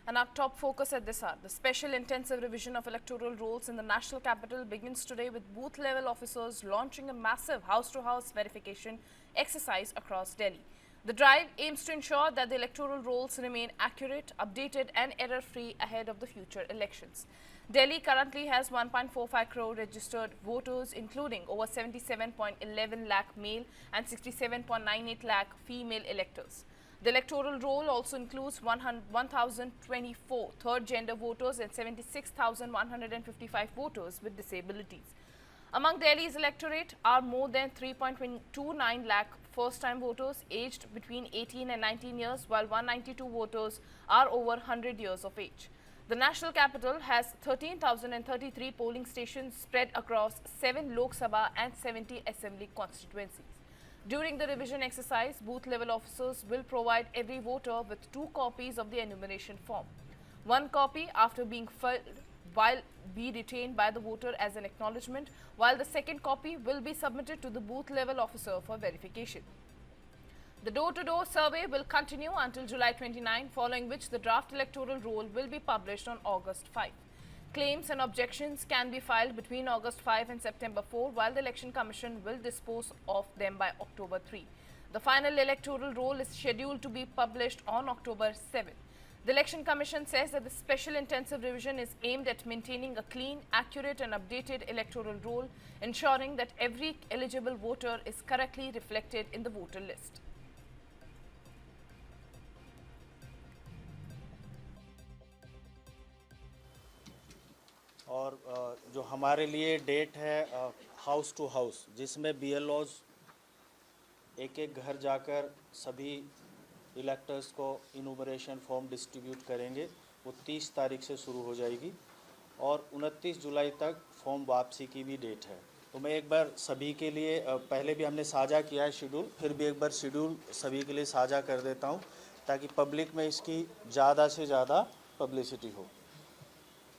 And our top focus at this hour, the special intensive revision of electoral rolls in the national capital begins today with booth-level officers launching a massive house-to-house verification exercise across Delhi. The drive aims to ensure that the electoral rolls remain accurate, updated and error-free ahead of the future elections. Delhi currently has 1.45 crore registered voters, including over 77.11 lakh male and 67.98 lakh female electors. The electoral roll also includes 1,024 third-gender voters and 76,155 voters with disabilities. Among Delhi's electorate are more than 3.29 lakh first-time voters aged between 18 and 19 years, while 192 voters are over 100 years of age. The national capital has 13,033 polling stations spread across 7 Lok Sabha and 70 assembly constituencies. During the revision exercise, booth-level officers will provide every voter with 2 copies of the enumeration form. 1 copy after being filled will be retained by the voter as an acknowledgement, while the second copy will be submitted to the booth-level officer for verification. The door-to-door survey will continue until July 29, following which the draft electoral roll will be published on August 5. Claims and objections can be filed between August 5 and September 4, while the Election Commission will dispose of them by October 3. The final electoral roll is scheduled to be published on October 7. The Election Commission says that the special intensive revision is aimed at maintaining a clean, accurate and updated electoral roll, ensuring that every eligible voter is correctly reflected in the voter list. और जो हमारे लिए date है house to house, जिसमें BLOs एक एक घर जाकर सभी इलेक्टर्स को इनूमरेशन फॉर्म डिस्ट्रीब्यूट करेंगे, वो 30 तारीख से शुरू हो जाएगी और 29 जुलाई तक फॉर्म वापसी की भी डेट है। तो मैं एक बार सभी के लिए पहले भी हमने साझा किया है शेड्यूल, फिर भी एक बार शेड्यूल सभी के लिए साझा कर देता हूँ ताकि पब्लिक में इसकी ज़्यादा से ज़्यादा पब्लिसिटी हो।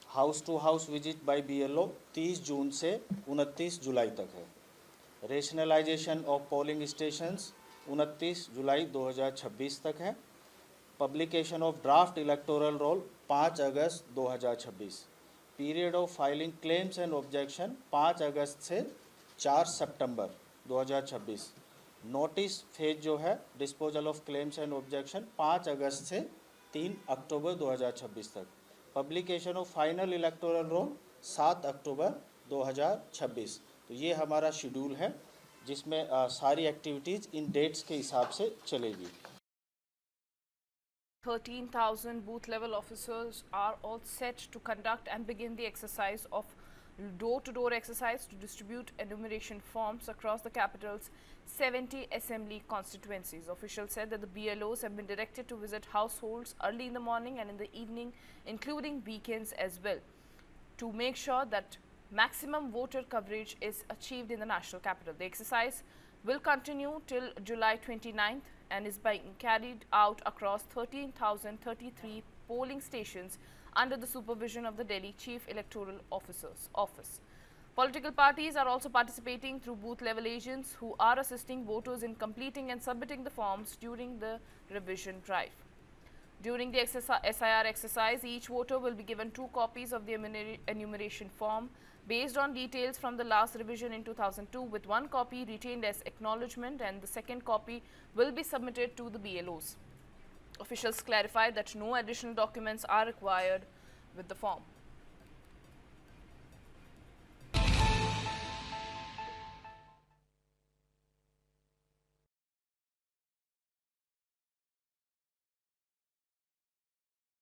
House to house visit by BLO 30 जून से 29 जुलाई तक है। रेशनलाइजेशन ऑफ पोलिंग स्टेशंस 29 जुलाई 2026 तक है। Publication of draft electoral roll 5 अगस्त 2026। Period of filing claims and objection 5 अगस्त से 4 सितंबर 2026। नोटिस फेज जो है disposal of claims and objection 5 अगस्त से 3 अक्टूबर 2026 तक। Publication of final electoral roll 7 अक्टूबर 2026। तो ये हमारा शेड्यूल है जिसमें सारी एक्टिविटीज़ इन डेट्स के हिसाब से चलेगी। 13,000 booth-level officers are all set to conduct and begin the exercise of door-to-door exercise to distribute enumeration forms across the capital's 70 assembly constituencies. Officials said that the BLOs have been directed to visit households early in the morning and in the evening, including weekends as well, to make sure that maximum voter coverage is achieved in the national capital. The exercise will continue till July 29th and is being carried out across 13,033 polling stations under the supervision of the Delhi Chief Electoral Officer's office. Political parties are also participating through booth-level agents who are assisting voters in completing and submitting the forms during the revision drive. During the SIR exercise, each voter will be given 2 copies of the enumeration form based on details from the last revision in 2002, with 1 copy retained as acknowledgement and the second copy will be submitted to the BLOs. Officials clarified that no additional documents are required with the form.